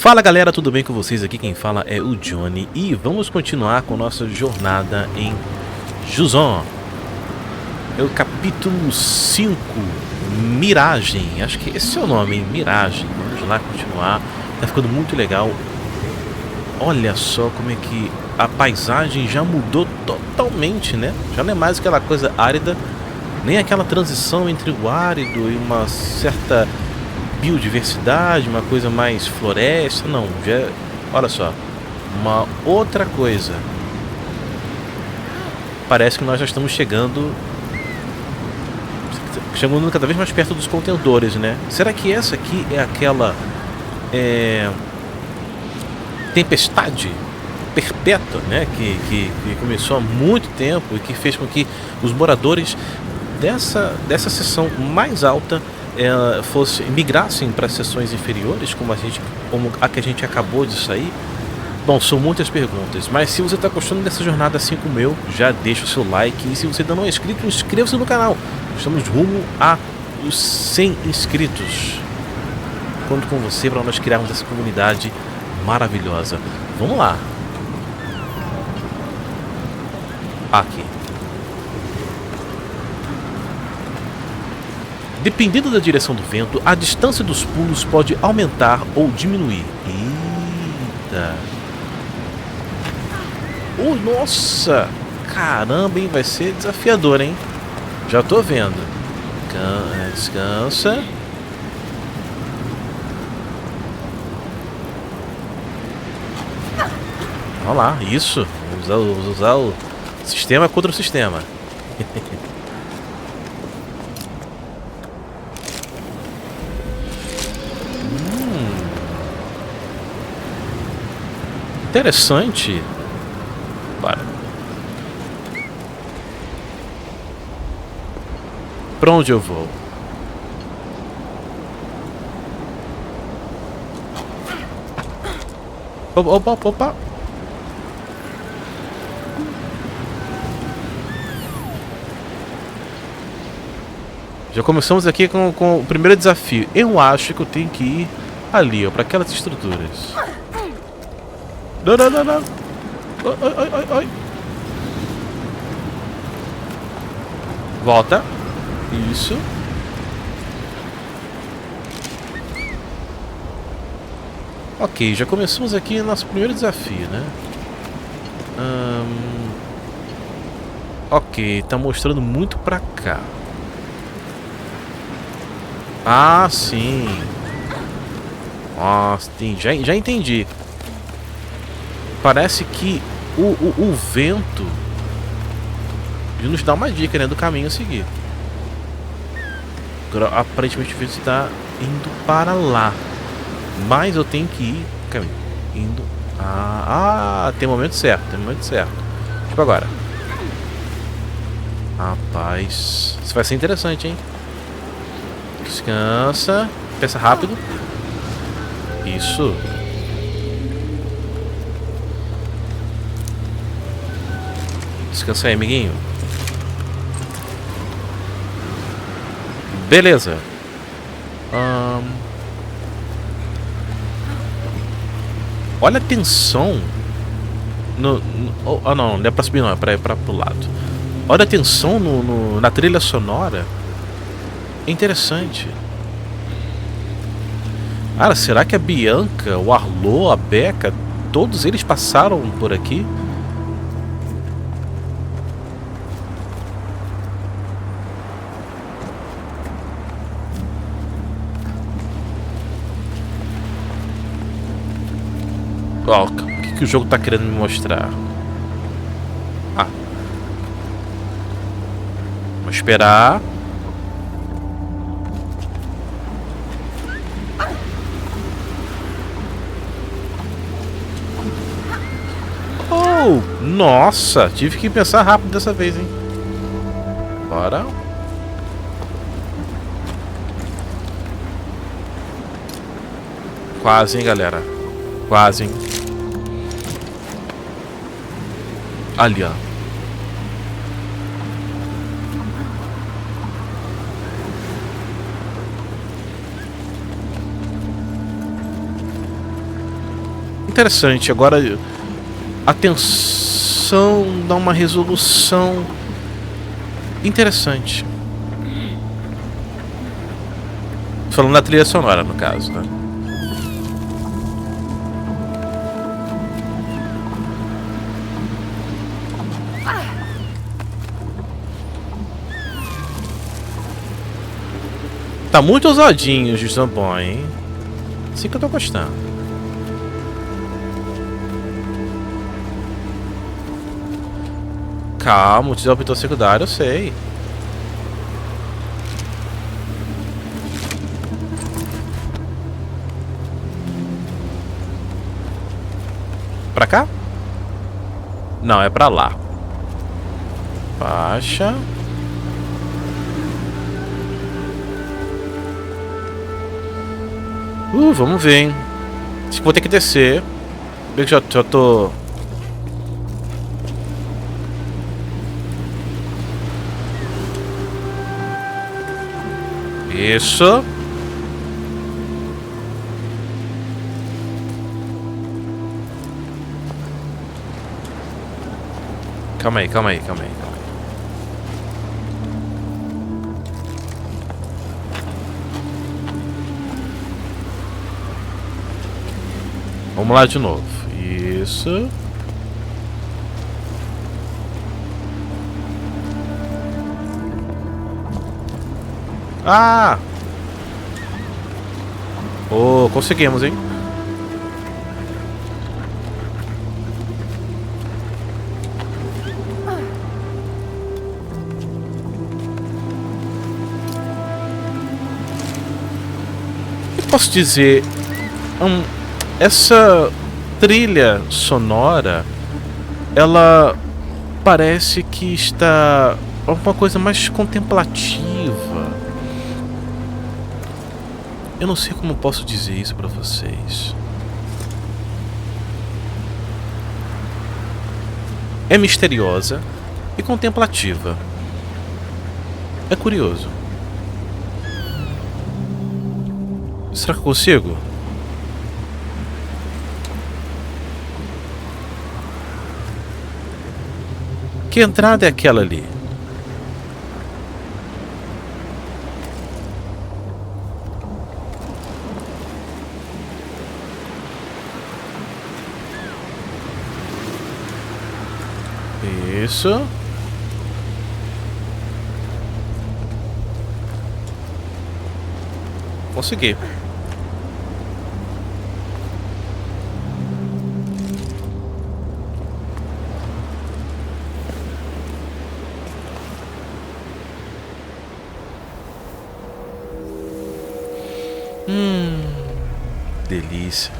Fala galera, tudo bem com vocês? Aqui quem fala é o Johnny e vamos continuar com nossa jornada em Juzon. É o capítulo 5, Miragem. Acho que esse é o nome, hein? Miragem. Vamos lá continuar. Tá ficando muito legal. Olha só como é que a paisagem já mudou totalmente, né? Já não é mais aquela coisa árida, nem aquela transição entre o árido e uma certa biodiversidade, uma coisa mais floresta, não, já, olha só, uma outra coisa. Parece que nós já estamos chegando cada vez mais perto dos contendores, né? Será que essa aqui é aquela tempestade perpétua, né? Que começou há muito tempo e que fez com que os moradores dessa seção mais alta migrassem para as seções inferiores, como a que a gente acabou de sair? Bom, são muitas perguntas, mas se você está gostando dessa jornada assim como eu, já deixa o seu like, e se você ainda não é inscrito, inscreva-se no canal. Estamos rumo a os 100 inscritos. Conto com você para nós criarmos essa comunidade maravilhosa. Vamos lá. Aqui. Dependendo da direção do vento, a distância dos pulos pode aumentar ou diminuir. Eita! Oh, nossa! Caramba, hein? Vai ser desafiador, hein? Já tô vendo. Descansa. Olha lá, isso. Vamos usar o sistema contra o sistema. Interessante. Para. Pra onde eu vou? Opa, opa, opa. Já começamos aqui com o primeiro desafio. Eu acho que eu tenho que ir ali, ó, para aquelas estruturas. Não, não, não, não. Oi, oi, oi, oi. Volta. Isso. Ok, já começamos aqui nosso primeiro desafio, né? Ok, tá mostrando muito pra cá. Ah, sim. Nossa, já entendi. Parece que o vento nos dá uma dica, né, do caminho a seguir. Aparentemente o vento está indo para lá, mas eu tenho que ir caminho indo. Tem momento certo, Tipo agora. Rapaz, isso vai ser interessante, hein? Descansa, pensa rápido. Isso. Descansa aí, amiguinho. Beleza. Olha a tensão não, não é pra subir, não, é pra ir pro lado. Olha a tensão na trilha sonora. É interessante. Cara, será que a Bianca, o Arlo, a Becca, todos eles passaram por aqui? O que o jogo tá querendo me mostrar? Vamos esperar. Oh, nossa, tive que pensar rápido dessa vez, hein? Bora. Quase, hein, galera. Quase, hein. Ali, ó. Interessante. Agora a tensão dá uma resolução interessante. Falando da trilha sonora, no caso, né? Tá muito ousadinho o Justin Boy, hein? Assim que eu tô gostando. Calma, o desalpitor secundário, eu sei. Pra cá? Não, é pra lá. Baixa. Vamos ver, hein? Acho que vou ter que descer. Bem que já tô... Isso. Calma aí, calma aí, calma aí. Vamos lá de novo. Isso. Ah! Oh, conseguimos, hein? Posso dizer, essa trilha sonora, ela parece que está uma coisa mais contemplativa. Eu não sei como posso dizer isso para vocês. É misteriosa e contemplativa. É curioso. Será que eu consigo? Que entrada é aquela ali? Isso. Consegui. Delícia.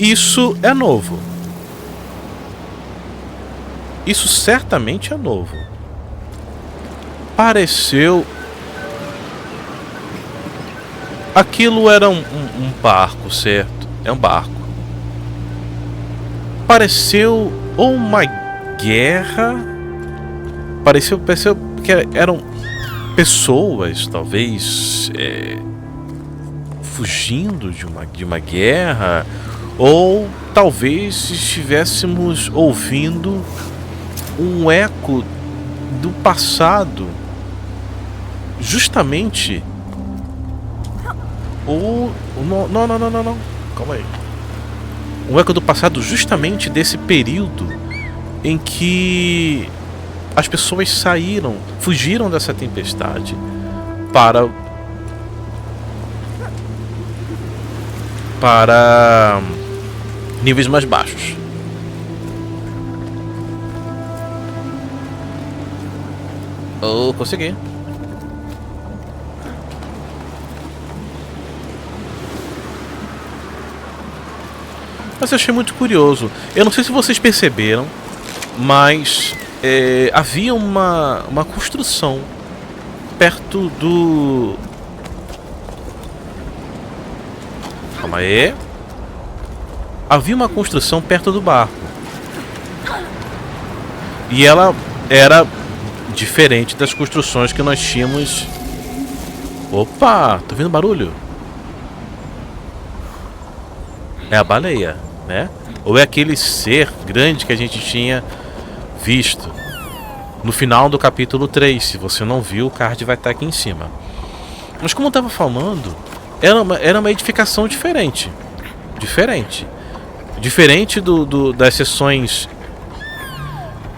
Isso é novo. Isso certamente é novo. Pareceu... Aquilo era um barco, certo? É um barco. Pareceu uma guerra. Pareceu que eram pessoas, talvez, fugindo de uma guerra. Ou talvez estivéssemos ouvindo um eco do passado. Justamente. Ou... Não. Calma aí. Um eco do passado justamente desse período em que as pessoas saíram, fugiram dessa tempestade para níveis mais baixos. Oh, consegui. Mas eu achei muito curioso. Eu não sei se vocês perceberam, mas havia uma construção perto do... Calma aí. Havia uma construção perto do barco. E ela era diferente das construções que nós tínhamos. Opa, tô vendo barulho? É a baleia, né? Ou é aquele ser grande que a gente tinha visto no final do capítulo 3. Se você não viu, o card vai estar aqui em cima. Mas como eu estava falando, era uma edificação diferente. Diferente das seções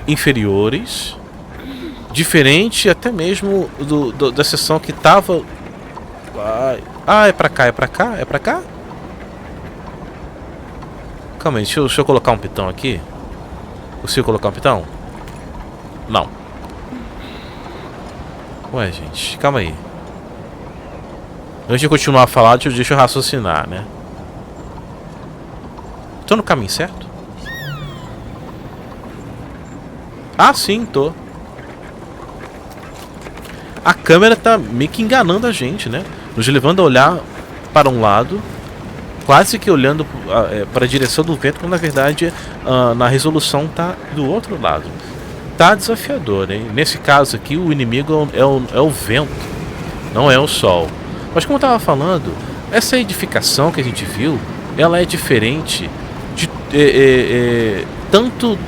inferiores. Diferente até mesmo da seção que estava... Ah, é pra cá, é pra cá, é pra cá? Calma aí, deixa eu colocar um pitão aqui. Consigo colocar um pitão? Não. Ué, gente, calma aí. Antes de continuar a falar, deixa eu raciocinar, né? Tô no caminho certo? Ah, sim, tô. A câmera tá meio que enganando a gente, né? Nos levando a olhar para um lado, quase que olhando para a direção do vento, quando na verdade na resolução tá do outro lado. Tá desafiador, hein? Nesse caso aqui, o inimigo é o vento, não é o sol. Mas como eu estava falando, essa edificação que a gente viu, ela é diferente de tanto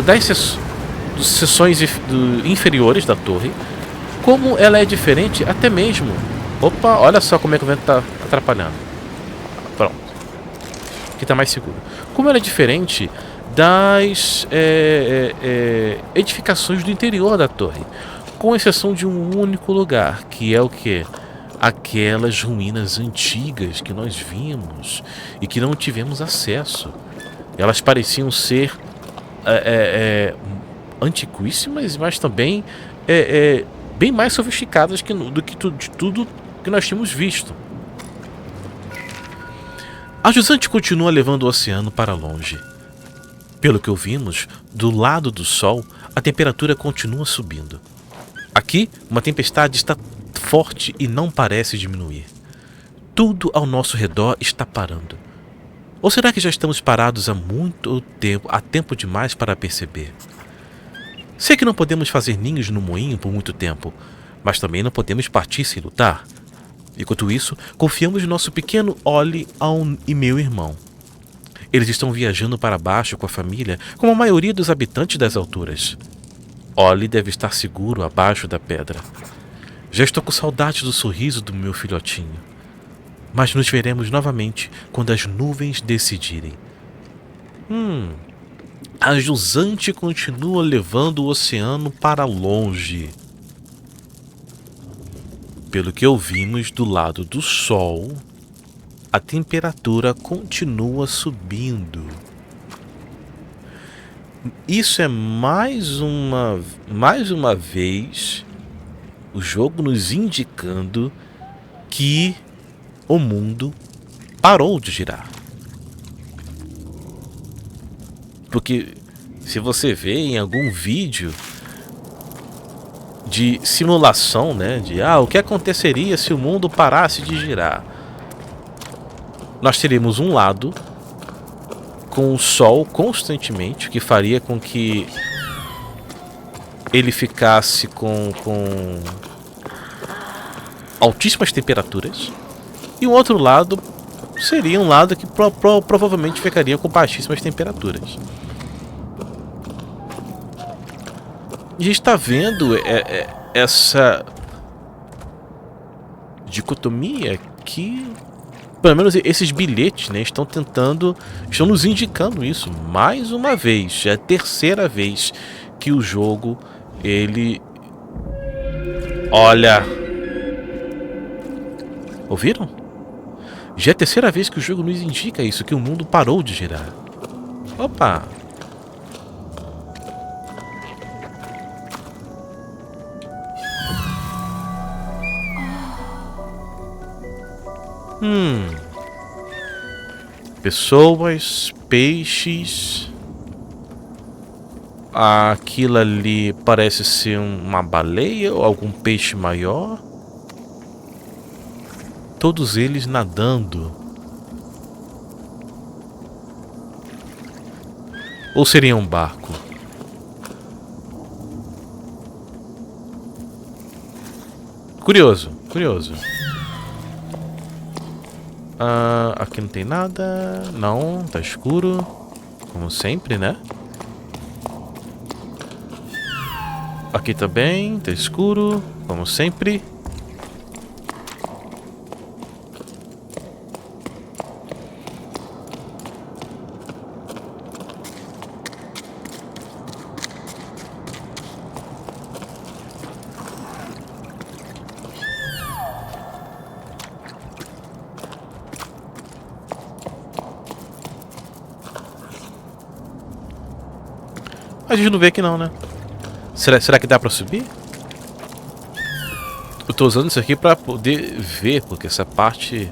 das seções inferiores da torre, como ela é diferente até mesmo... Opa, olha só como é que o vento está atrapalhando. Pronto. Aqui está mais seguro. Como ela é diferente das edificações do interior da torre, com exceção de um único lugar, que é o quê? Aquelas ruínas antigas que nós vimos e que não tivemos acesso. Elas pareciam ser antiquíssimas, mas também bem mais sofisticadas do que de tudo que nós tínhamos visto. A jusante continua levando o oceano para longe. Pelo que ouvimos, do lado do sol, a temperatura continua subindo. Aqui, uma tempestade está forte e não parece diminuir. Tudo ao nosso redor está parando. Ou será que já estamos parados há muito tempo, há tempo demais para perceber? Sei que não podemos fazer ninhos no moinho por muito tempo, mas também não podemos partir sem lutar. Enquanto isso, confiamos no nosso pequeno Ollie e meu irmão. Eles estão viajando para baixo com a família, como a maioria dos habitantes das alturas. Ollie deve estar seguro abaixo da pedra. Já estou com saudade do sorriso do meu filhotinho. Mas nos veremos novamente quando as nuvens decidirem. A jusante continua levando o oceano para longe. Pelo que ouvimos do lado do sol, a temperatura continua subindo. Isso é mais uma vez o jogo nos indicando que o mundo parou de girar. Porque se você vê em algum vídeo de simulação, né, de o que aconteceria se o mundo parasse de girar, nós teríamos um lado com o sol constantemente, que faria com que ele ficasse com altíssimas temperaturas, e o outro lado seria um lado que provavelmente ficaria com baixíssimas temperaturas. E a gente está vendo essa dicotomia que, pelo menos esses bilhetes, né, estão nos indicando isso mais uma vez. É a terceira vez que o jogo, ele... Olha... Ouviram? Já é a terceira vez que o jogo nos indica isso, que o mundo parou de girar. Opa! Pessoas, peixes. Aquilo ali parece ser uma baleia ou algum peixe maior. Todos eles nadando. Ou seria um barco? Curioso, curioso. Aqui não tem nada. Não, tá escuro. Como sempre, né? Aqui também, tá escuro. Como sempre. A gente não vê aqui não, né? Será que dá pra subir? Eu tô usando isso aqui pra poder ver, porque essa parte...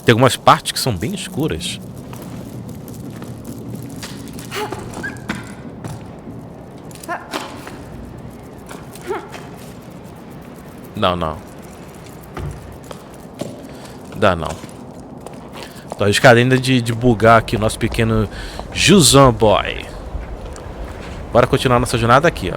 Tem algumas partes que são bem escuras. Não, não. Dá não. Tô arriscado ainda de bugar aqui o nosso pequeno Juzon Boy. Bora continuar nossa jornada aqui, ó.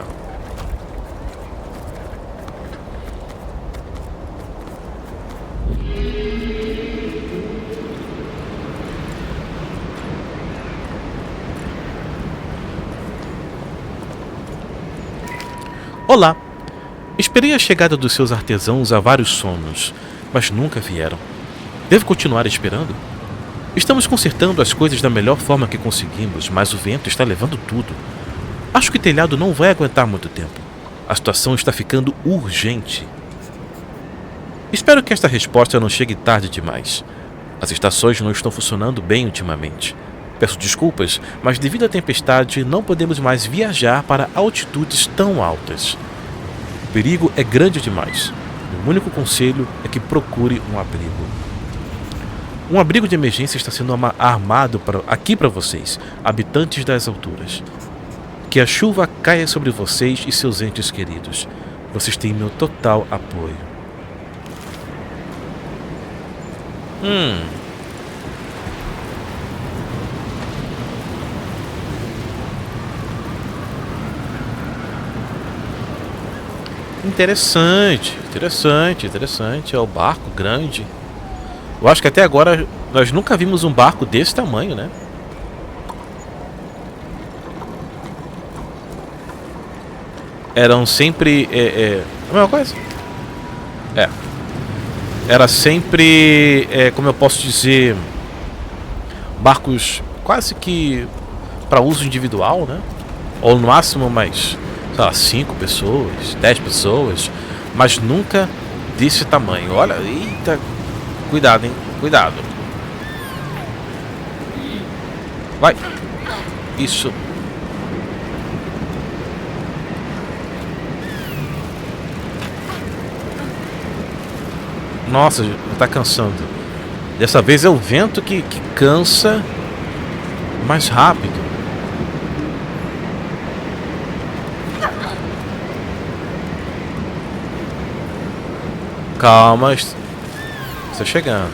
Olá! Esperei a chegada dos seus artesãos há vários sonos, mas nunca vieram. Devo continuar esperando? Estamos consertando as coisas da melhor forma que conseguimos, mas o vento está levando tudo. Acho que o telhado não vai aguentar muito tempo. A situação está ficando urgente. Espero que esta resposta não chegue tarde demais. As estações não estão funcionando bem ultimamente. Peço desculpas, mas devido à tempestade não podemos mais viajar para altitudes tão altas. O perigo é grande demais. O único conselho é que procure um abrigo. Um abrigo de emergência está sendo armado aqui para vocês, habitantes das alturas. Que a chuva caia sobre vocês e seus entes queridos. Vocês têm meu total apoio. Interessante, interessante, interessante. É o barco grande. Eu acho que até agora nós nunca vimos um barco desse tamanho, né? Eram sempre... a mesma coisa? Era sempre... como eu posso dizer... Barcos quase que... para uso individual, né? Ou no máximo mais... sei lá, 5 pessoas, 10 pessoas. Mas nunca desse tamanho. Olha, eita... Cuidado, hein? Cuidado. Vai. Isso. Nossa, tá cansando. Dessa vez é o vento que cansa mais rápido. Calma, está chegando.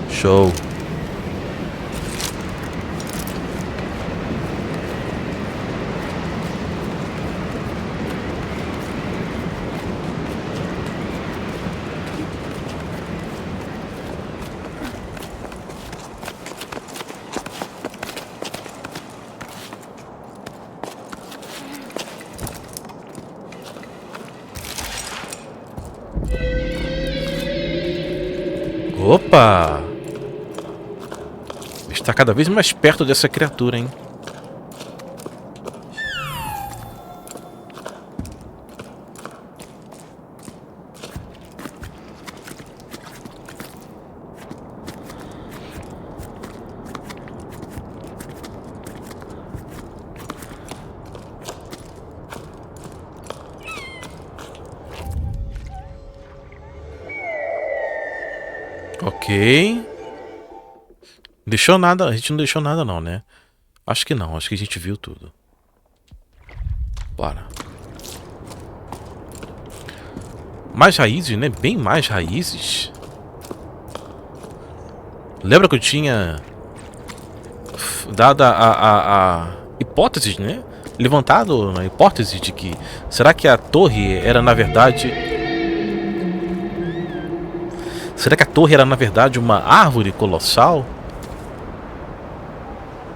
Show. Opa! Está cada vez mais perto dessa criatura, hein? Ok. Deixou nada, a gente não deixou nada não, né? Acho que não, acho que a gente viu tudo. Bora. Mais raízes, né? Bem mais raízes. Lembra que eu tinha dado a hipótese, né? Levantado a hipótese de que será que a torre era na verdade... Será que a torre era na verdade uma árvore colossal?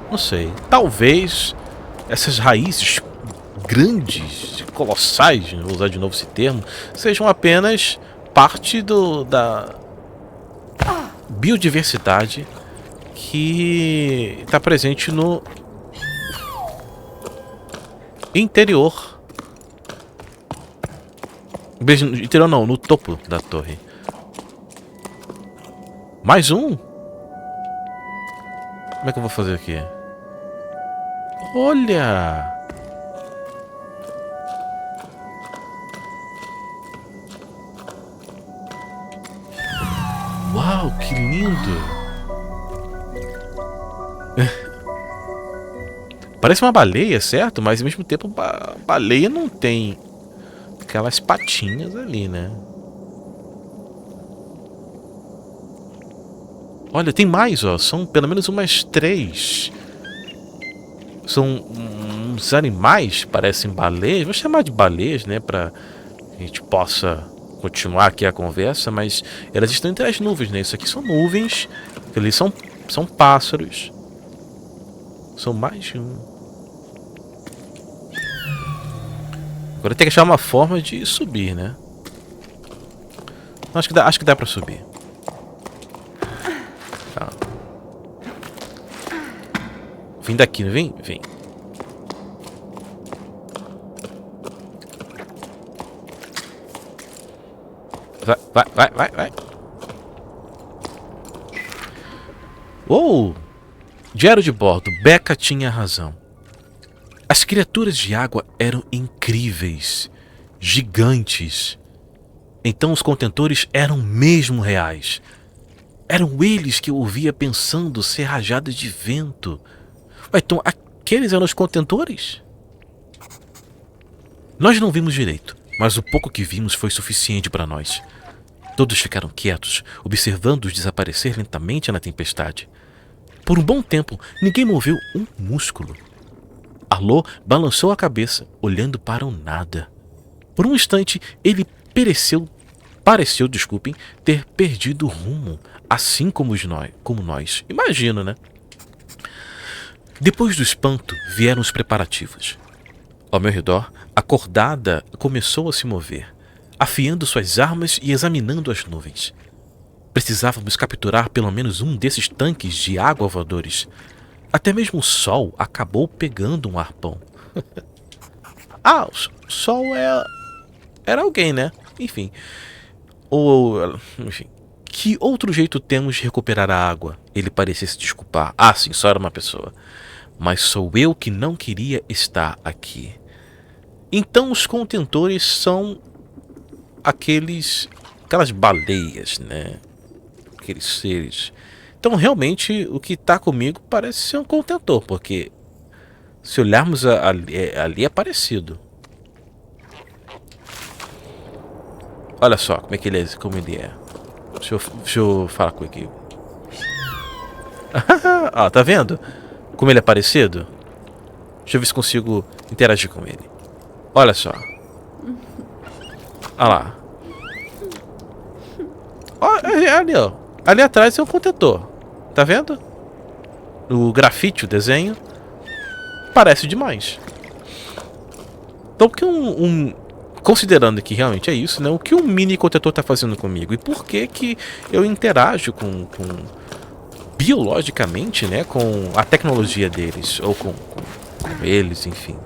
Não sei. Talvez essas raízes grandes, colossais, vou usar de novo esse termo, sejam apenas parte da biodiversidade que está presente no interior. Interior não, no topo da torre. Mais um? Como é que eu vou fazer aqui? Olha! Uau, que lindo! Parece uma baleia, certo? Mas ao mesmo tempo a baleia não tem aquelas patinhas ali, né? Olha, tem mais, ó. São pelo menos umas 3. São uns animais, parecem baleias. Vou chamar de baleias, né? Pra que a gente possa continuar aqui a conversa. Mas elas estão entre as nuvens, né? Isso aqui são nuvens. Eles são pássaros. São mais de um. Agora tem que achar uma forma de subir, né? Acho que dá pra subir. Tá. Vem daqui, não vem? Vem. Vai. Uou! Diário de bordo. Becca tinha razão. As criaturas de água eram incríveis, gigantes. Então os contentores eram mesmo reais. Eram eles que eu ouvia pensando ser rajadas de vento. Então aqueles eram os contentores? Nós não vimos direito, mas o pouco que vimos foi suficiente para nós. Todos ficaram quietos, observando-os desaparecer lentamente na tempestade. Por um bom tempo, ninguém moveu um músculo. Arlo balançou a cabeça, olhando para o nada. Por um instante, ele pareceu, ter perdido o rumo, assim como nós. Imagino, né? Depois do espanto, vieram os preparativos. Ao meu redor, a cordada começou a se mover, afiando suas armas e examinando as nuvens. Precisávamos capturar pelo menos um desses tanques de água voadores. Até mesmo o sol acabou pegando um arpão. Ah, o sol era alguém, né? Enfim. Enfim. Que outro jeito temos de recuperar a água? Ele parecia se desculpar. Ah, sim, só era uma pessoa. Mas sou eu que não queria estar aqui. Então os contentores são aquelas baleias, né? Aqueles seres. Então realmente o que está comigo parece ser um contentor, porque se olharmos ali é parecido. Olha só como ele é. Deixa eu falar com ele aqui. Ah, tá vendo? Como ele é parecido? Deixa eu ver se consigo interagir com ele. Olha só. Olha lá. Ali, ó. Ali atrás é um contentor. Tá vendo? O grafite, o desenho. Parece demais. Então, considerando que realmente é isso, né? O que um mini contentor tá fazendo comigo? E por que eu interajo com biologicamente, né? Com a tecnologia deles. Ou com eles, enfim.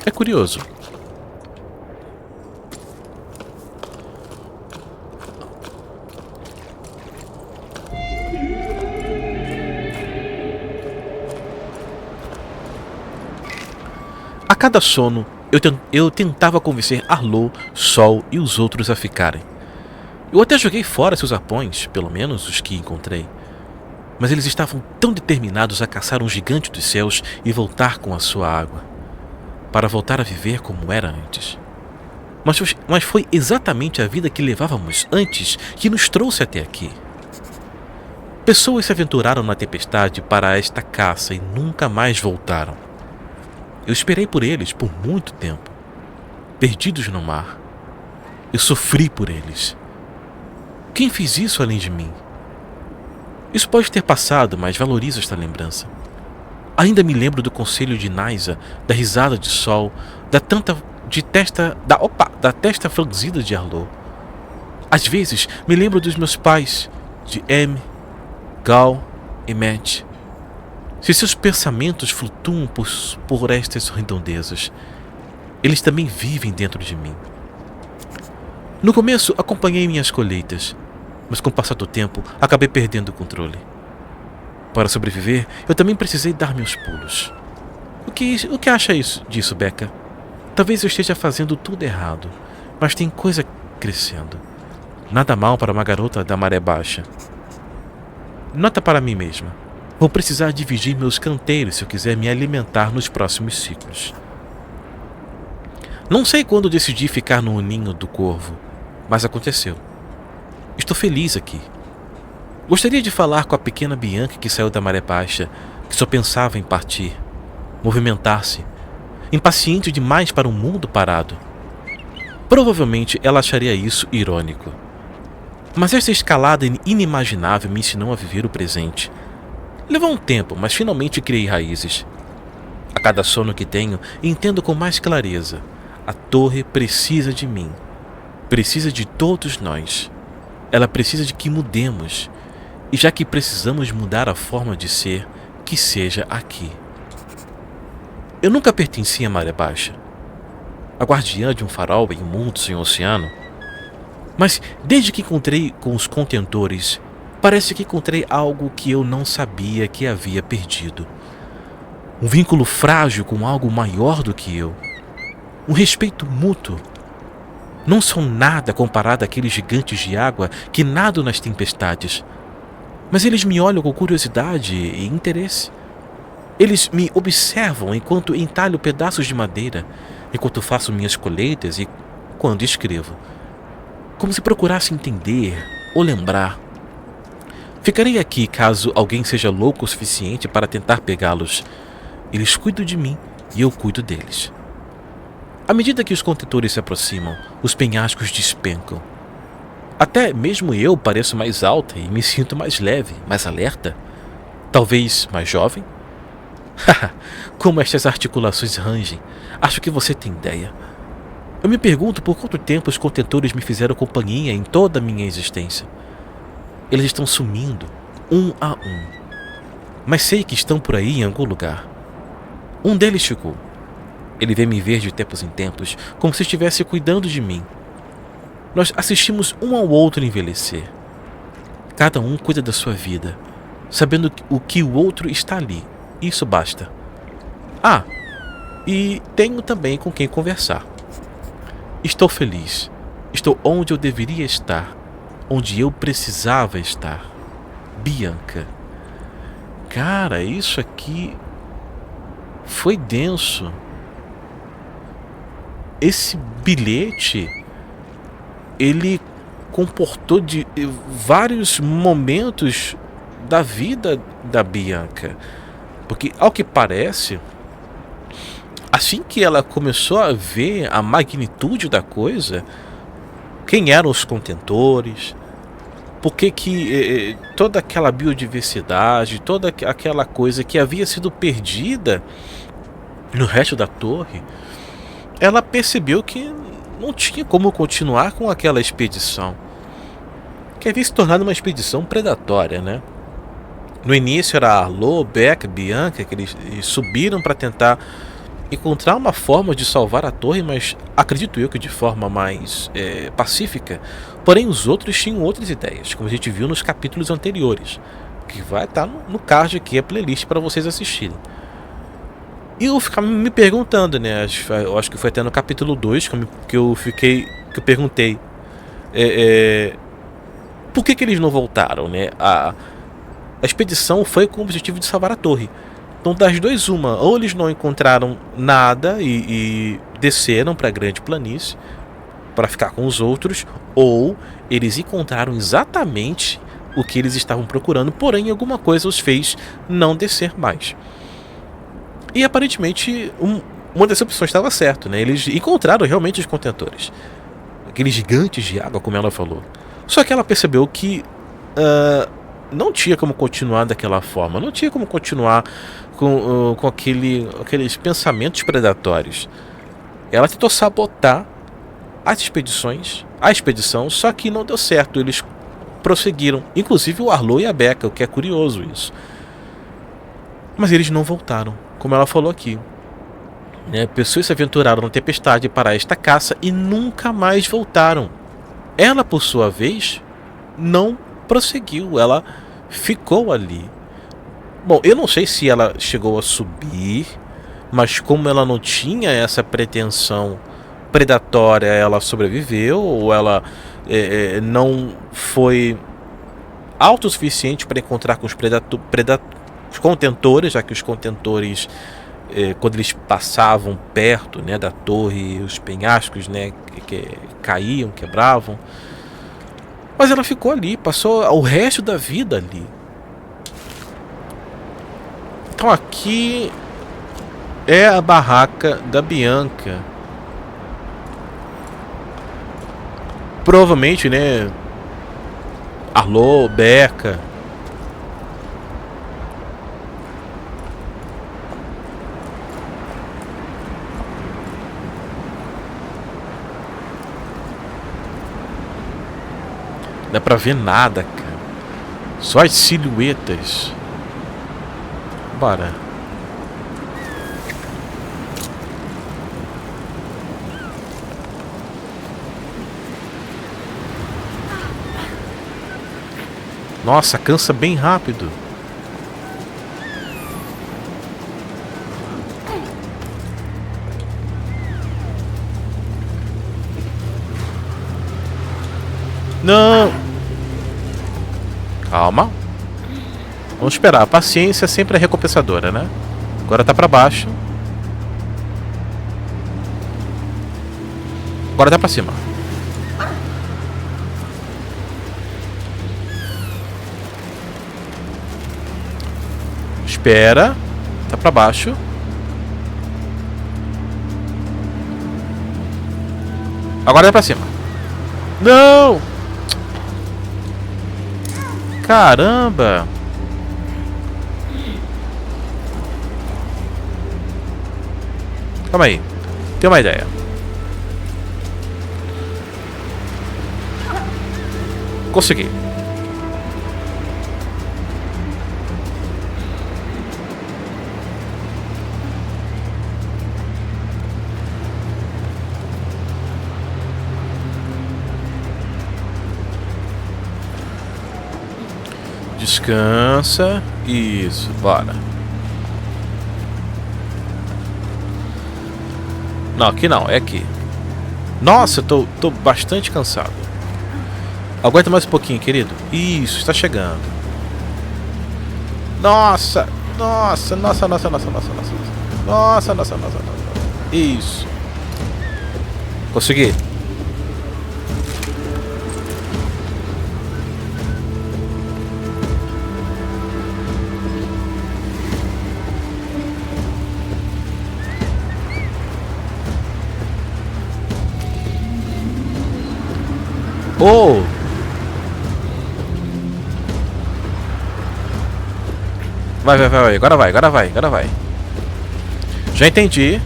É curioso. A cada sono, eu tentava convencer Arlo, Sol e os outros a ficarem. Eu até joguei fora seus arpões, pelo menos os que encontrei. Mas eles estavam tão determinados a caçar um gigante dos céus e voltar com a sua água, para voltar a viver como era antes. Mas foi exatamente a vida que levávamos antes que nos trouxe até aqui. Pessoas se aventuraram na tempestade para esta caça e nunca mais voltaram. Eu esperei por eles por muito tempo, perdidos no mar. Eu sofri por eles. Quem fez isso além de mim? Isso pode ter passado, mas valorizo esta lembrança. Ainda me lembro do conselho de Nysa, da risada de Sol, da testa franzida de Arlo. Às vezes me lembro dos meus pais, de Em, Gal e Matt. Se seus pensamentos flutuam por estas redondezas, eles também vivem dentro de mim. No começo acompanhei minhas colheitas, mas com o passar do tempo acabei perdendo o controle. Para sobreviver, eu também precisei dar meus pulos. O que acha disso, Becca? Talvez eu esteja fazendo tudo errado, mas tem coisa crescendo. Nada mal para uma garota da maré baixa. Nota para mim mesma. Vou precisar dividir meus canteiros se eu quiser me alimentar nos próximos ciclos. Não sei quando decidi ficar no ninho do corvo, mas aconteceu. Estou feliz aqui. Gostaria de falar com a pequena Bianca que saiu da maré baixa, que só pensava em partir, movimentar-se, impaciente demais para um mundo parado. Provavelmente ela acharia isso irônico. Mas esta escalada inimaginável me ensinou a viver o presente. Levou um tempo, mas finalmente criei raízes. A cada sono que tenho, entendo com mais clareza. A torre precisa de mim. Precisa de todos nós. Ela precisa de que mudemos. E já que precisamos mudar a forma de ser, que seja aqui. Eu nunca pertenci à maré baixa, a guardiã de um farol em um mundo sem oceano. Mas desde que encontrei com os contentores, parece que encontrei algo que eu não sabia que havia perdido. Um vínculo frágil com algo maior do que eu. Um respeito mútuo. Não sou nada comparado àqueles gigantes de água que nadam nas tempestades. Mas eles me olham com curiosidade e interesse. Eles me observam enquanto entalho pedaços de madeira, enquanto faço minhas colheitas e quando escrevo. Como se procurasse entender ou lembrar. Ficarei aqui caso alguém seja louco o suficiente para tentar pegá-los. Eles cuidam de mim e eu cuido deles. À medida que os contentores se aproximam, os penhascos despencam. Até mesmo eu pareço mais alta e me sinto mais leve, mais alerta. Talvez mais jovem? Como estas articulações rangem. Acho que você tem ideia. Eu me pergunto por quanto tempo os contentores me fizeram companhia em toda a minha existência. Eles estão sumindo, um a um. Mas sei que estão por aí em algum lugar. Um deles ficou. Ele vem me ver de tempos em tempos, como se estivesse cuidando de mim. Nós assistimos um ao outro envelhecer. Cada um cuida da sua vida, sabendo o que o outro está ali. Isso basta. Ah, e tenho também com quem conversar. Estou feliz. Estou onde eu deveria estar. Onde eu precisava estar. Bianca. Cara, isso aqui foi denso. Esse bilhete, ele comportou de vários momentos da vida da Bianca. Porque, ao que parece, assim que ela começou a ver a magnitude da coisa, quem eram os contentores, por que toda aquela biodiversidade, toda aquela coisa que havia sido perdida no resto da torre, ela percebeu que não tinha como continuar com aquela expedição, que havia se tornado uma expedição predatória, né? No início era Arlo, Becca, Bianca, que eles subiram para tentar encontrar uma forma de salvar a torre, mas acredito eu que de forma mais pacífica. Porém os outros tinham outras ideias, como a gente viu nos capítulos anteriores, que vai estar no card aqui, a playlist para vocês assistirem. E eu ficava me perguntando, né? Eu acho que foi até no capítulo 2 que eu perguntei. Por que eles não voltaram, né? A expedição foi com o objetivo de salvar a torre. Então, das duas, uma. Ou eles não encontraram nada e desceram para a grande planície para ficar com os outros, ou eles encontraram exatamente o que eles estavam procurando, porém alguma coisa os fez não descer mais. E aparentemente uma das opções estava certa, né? Eles encontraram realmente os contentores, aqueles gigantes de água, como ela falou. Só que ela percebeu que não tinha como continuar daquela forma, não tinha como continuar com aqueles pensamentos predatórios. Ela tentou sabotar a expedição, só que não deu certo. Eles prosseguiram, inclusive o Arlo e a Becca, o que é curioso isso. Mas eles não voltaram, como ela falou aqui. Pessoas se aventuraram na tempestade para esta caça e nunca mais voltaram. Ela, por sua vez, não prosseguiu, ela ficou ali. Bom, eu não sei se ela chegou a subir, mas como ela não tinha essa pretensão predatória, ela sobreviveu, ou ela não foi autossuficiente para encontrar com os contentores, já que os contentores, quando eles passavam perto, né, da torre, os penhascos, né, que caíam, quebravam. Mas ela ficou ali, passou o resto da vida ali. Então aqui é a barraca da Bianca. Provavelmente, né, Arlo, Becca. Não dá pra ver nada, cara. Só as silhuetas. Bora. Nossa, cansa bem rápido. Não! Calma. Vamos esperar. A paciência sempre é recompensadora, né? Agora tá pra baixo. Agora tá pra cima. Espera. Tá pra baixo. Agora tá pra cima. Não! Caramba! Calma aí. Tem uma ideia. Consegui. Descansa. Isso, bora. Não, aqui não, é aqui. Nossa, eu tô bastante cansado. Aguenta mais um pouquinho, querido. Isso, está chegando. Nossa, nossa, nossa, nossa, nossa, nossa, nossa. Nossa, nossa, nossa, nossa. Isso. Consegui. Oh! Vai, vai, vai, agora vai, agora vai, agora vai. Já entendi.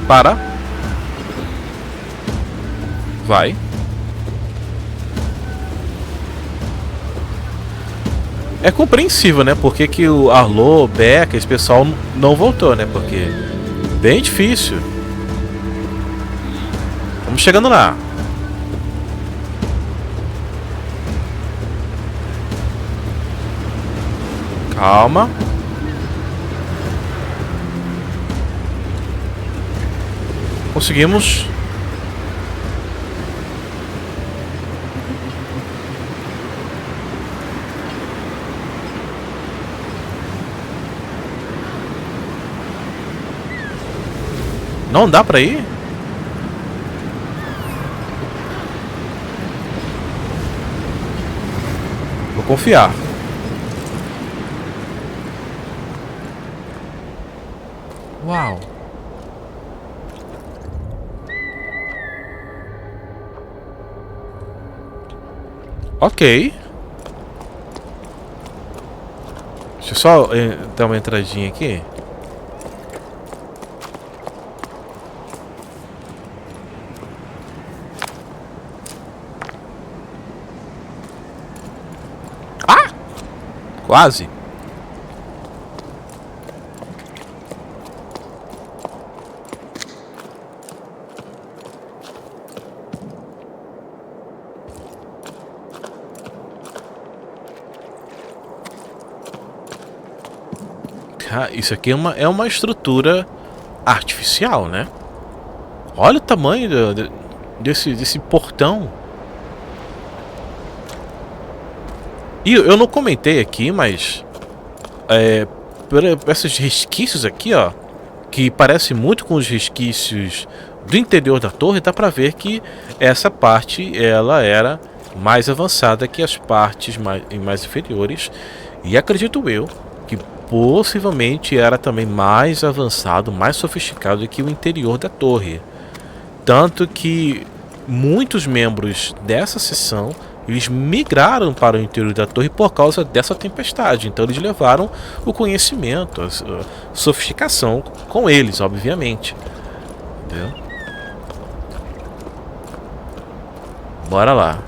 Para. Vai. É compreensível, né? Porque que o Arlo, Becca, esse pessoal não voltou, né? Porque bem difícil. Vamos chegando lá. Calma. Conseguimos. Não dá pra ir? Vou confiar. Uau. Ok. Deixa eu só dar uma entradinha aqui. Ah! Quase. Isso aqui é uma estrutura artificial, né? Olha o tamanho desse portão. E eu não comentei aqui, mas por esses resquícios aqui, ó, que parece muito com os resquícios do interior da torre, dá pra ver que essa parte ela era mais avançada que as partes mais inferiores. E acredito eu que possivelmente era também mais avançado, mais sofisticado que o interior da torre. Tanto que muitos membros dessa seção eles migraram para o interior da torre por causa dessa tempestade. Então eles levaram o conhecimento, a sofisticação com eles, obviamente. Entendeu? Bora lá.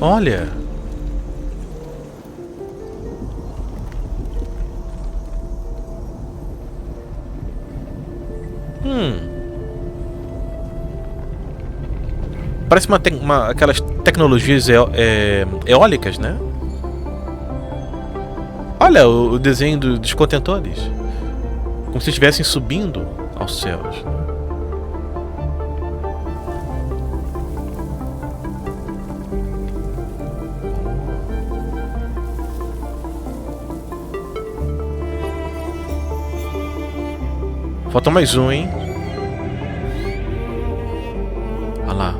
Olha. Parece aquelas tecnologias eólicas, né? Olha o desenho dos contentores. Como se estivessem subindo aos céus. Falta mais um, hein? Olha lá.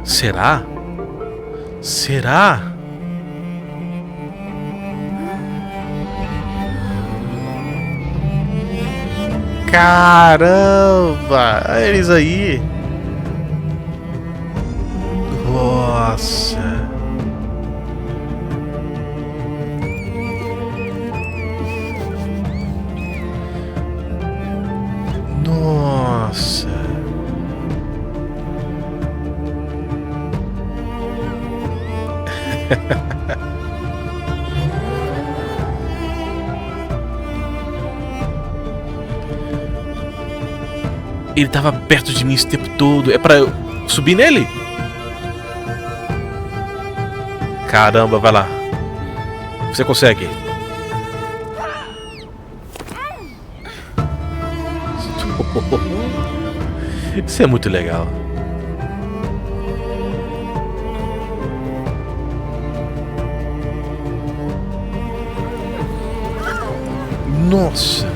Será? Será? Caramba! Olha eles aí! Nossa! Nossa! Ele tava perto de mim esse tempo todo. É pra eu subir nele? Caramba, vai lá. Você consegue. Isso é muito legal. Nossa.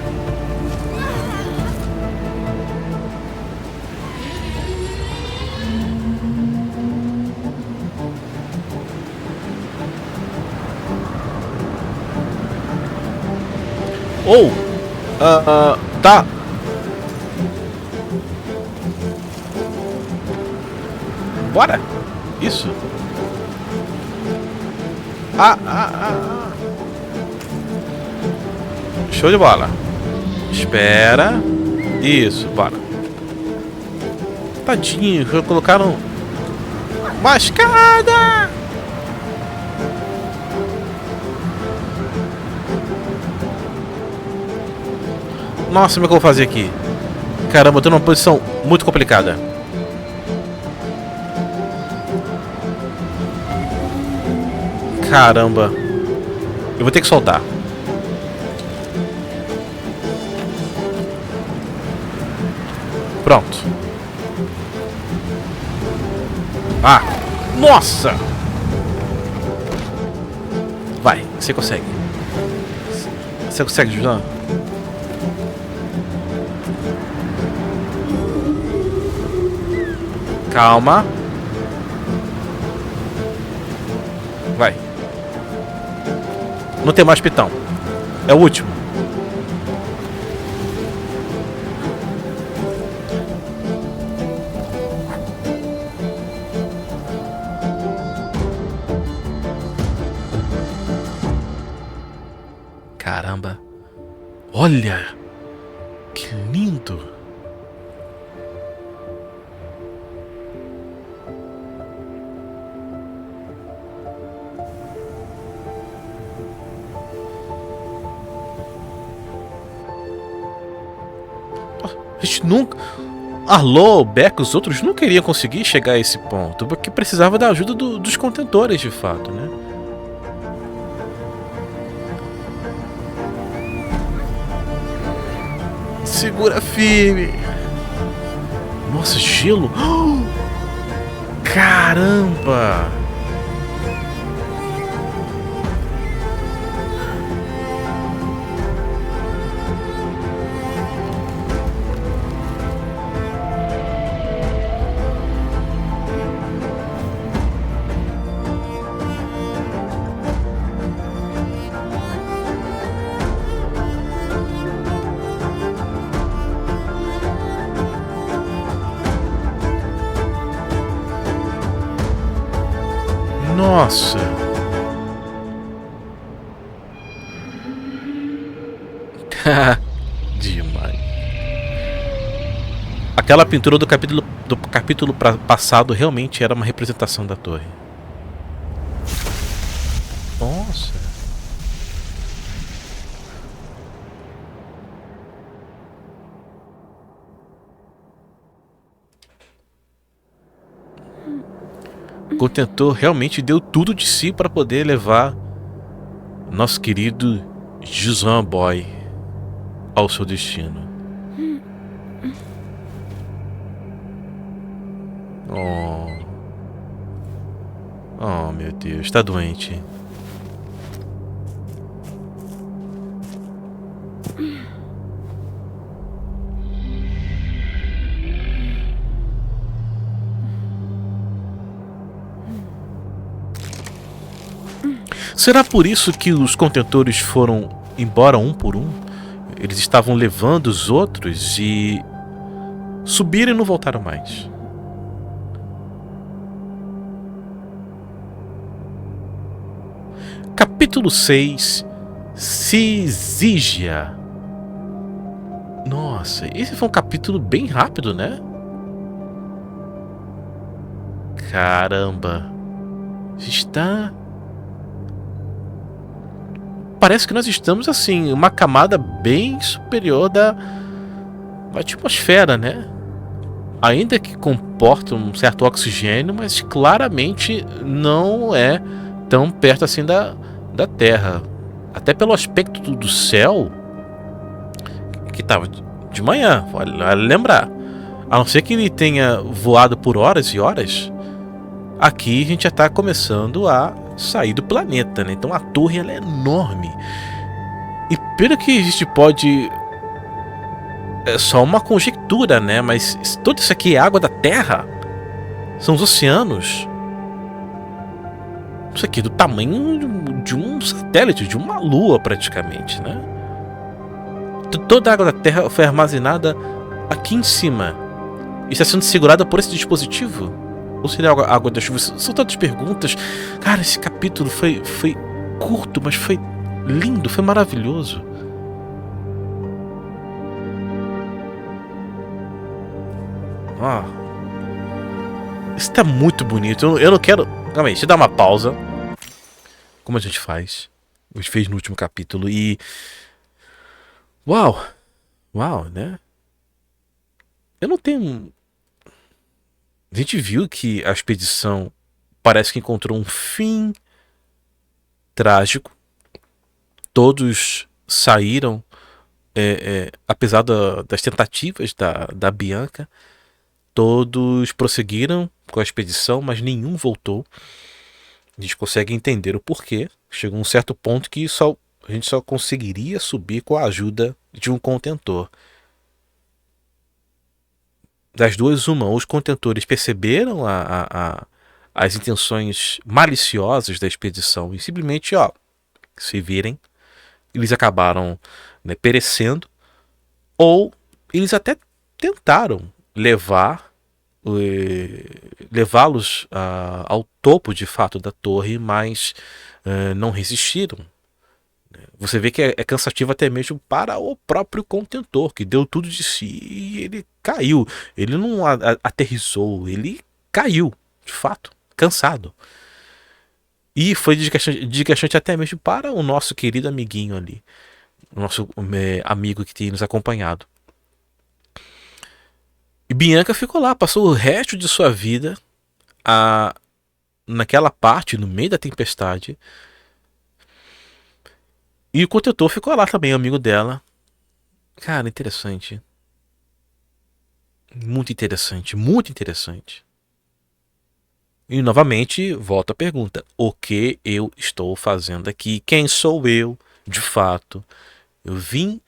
Ou, tá. Bora. Isso. Show de bola. Espera. Isso, bora. Tadinho, já colocaram uma escada. Nossa, como é que eu vou fazer aqui? Caramba, eu tô numa posição muito complicada. Caramba. Eu vou ter que soltar. Pronto. Ah! Nossa! Vai, você consegue. Você consegue, Julian? Calma. Vai. Não tem mais pitão. É o último. Caramba. Olha. Que lindo. A gente nunca... Arlo, Beck, os outros nunca iriam conseguir chegar a esse ponto, porque precisava da ajuda dos contentores, de fato, né? Segura firme. Nossa, gelo. Caramba. Nossa. Demais. Aquela pintura do capítulo passado realmente era uma representação da torre. Nossa. O contentor realmente deu tudo de si para poder levar nosso querido Juzan Boy ao seu destino. Oh, meu Deus, está doente. Será por isso que os contentores foram embora um por um? Eles estavam levando os outros e subiram e não voltaram mais. Capítulo 6. Cisígia. Nossa, esse foi um capítulo bem rápido, né? Caramba. Está... Parece que nós estamos, assim, uma camada bem superior da atmosfera, né? Ainda que comporta um certo oxigênio, mas claramente não é tão perto assim da Terra. Até pelo aspecto do céu, que estava de manhã, vale lembrar. A não ser que ele tenha voado por horas e horas, aqui a gente já está começando a sair do planeta, né? Então a torre ela é enorme. E pelo que a gente pode... É só uma conjectura, né? Mas tudo isso aqui é água da Terra? São os oceanos? Isso aqui é do tamanho de um satélite, de uma lua praticamente, né? Toda a água da Terra foi armazenada aqui em cima. E está sendo segurada por esse dispositivo? Ou seria água da chuva? São tantas perguntas. Cara, esse capítulo foi curto, mas foi lindo, foi maravilhoso. Ó, isso tá muito bonito. Eu não quero... Calma aí, deixa eu dar uma pausa. Como a gente faz? A gente fez no último capítulo e... Uau! Uau, né? Eu não tenho... A gente viu que a expedição parece que encontrou um fim trágico. Todos saíram, apesar das tentativas da Bianca. Todos prosseguiram com a expedição, mas nenhum voltou. A gente consegue entender o porquê. Chegou um certo ponto que a gente só conseguiria subir com a ajuda de um contentor. Das duas, uma, os contentores perceberam as intenções maliciosas da expedição e simplesmente, se virem, eles acabaram, né, perecendo, ou eles até tentaram levá-los ao topo de fato da torre, mas não resistiram. Você vê que é cansativo até mesmo para o próprio contentor, que deu tudo de si e ele caiu. Ele não aterrissou, ele caiu, de fato, cansado. E foi desgastante até mesmo para o nosso querido amiguinho ali, o nosso amigo que tem nos acompanhado. E Bianca ficou lá, passou o resto de sua vida naquela parte, no meio da tempestade. E o contentor ficou lá também, amigo dela. Cara, interessante. Muito interessante, muito interessante. E novamente, volto à pergunta: o que eu estou fazendo aqui? Quem sou eu, de fato? Eu vim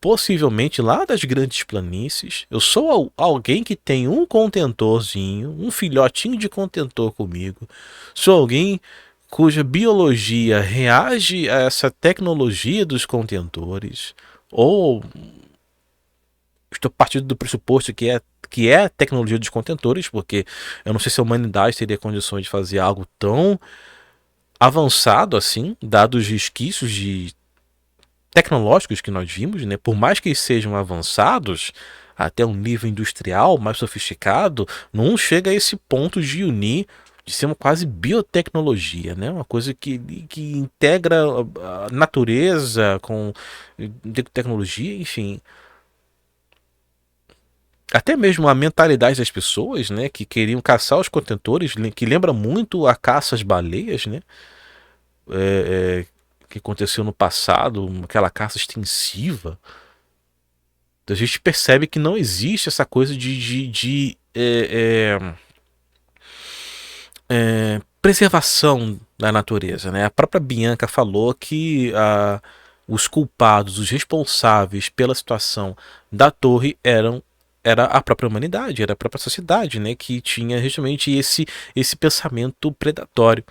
possivelmente lá das grandes planícies. Eu sou alguém que tem um contentorzinho, um filhotinho de contentor comigo. Sou alguém cuja biologia reage a essa tecnologia dos contentores. Ou estou partindo do pressuposto que é a tecnologia dos contentores, porque eu não sei se a humanidade teria condições de fazer algo tão avançado assim, dados os resquícios de tecnológicos que nós vimos, né? Por mais que sejam avançados até um nível industrial mais sofisticado, não chega a esse ponto de unir, de ser uma quase biotecnologia, né? Uma coisa que integra a natureza com tecnologia, enfim. Até mesmo a mentalidade das pessoas, né, que queriam caçar os contentores, que lembra muito a caça às baleias, né, que aconteceu no passado, aquela caça extensiva. Então a gente percebe que não existe essa coisa de preservação da natureza, né? A própria Bianca falou que os culpados, os responsáveis pela situação da torre era a própria humanidade, era a própria sociedade, né, que tinha justamente esse pensamento predatório.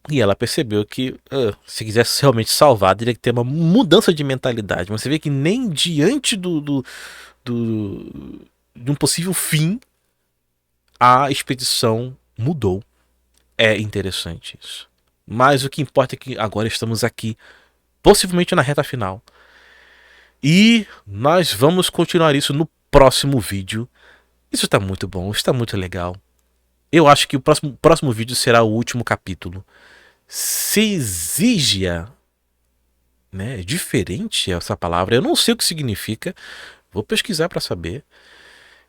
E ela percebeu que se quisesse realmente salvar, teria que ter uma mudança de mentalidade. Mas você vê que nem diante de um possível fim, a expedição mudou. É interessante isso. Mas o que importa é que agora estamos aqui, possivelmente na reta final. E nós vamos continuar isso no próximo vídeo. Isso está muito bom, está muito legal. Eu acho que o próximo vídeo será o último capítulo. Sesigia, né? É diferente essa palavra. Eu não sei o que significa. Vou pesquisar para saber.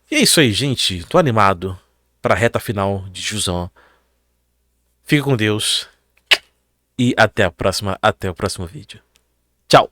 E é isso aí, gente. Tô animado para a reta final de Jusão. Fica com Deus. E até a próxima. Até o próximo vídeo. Tchau.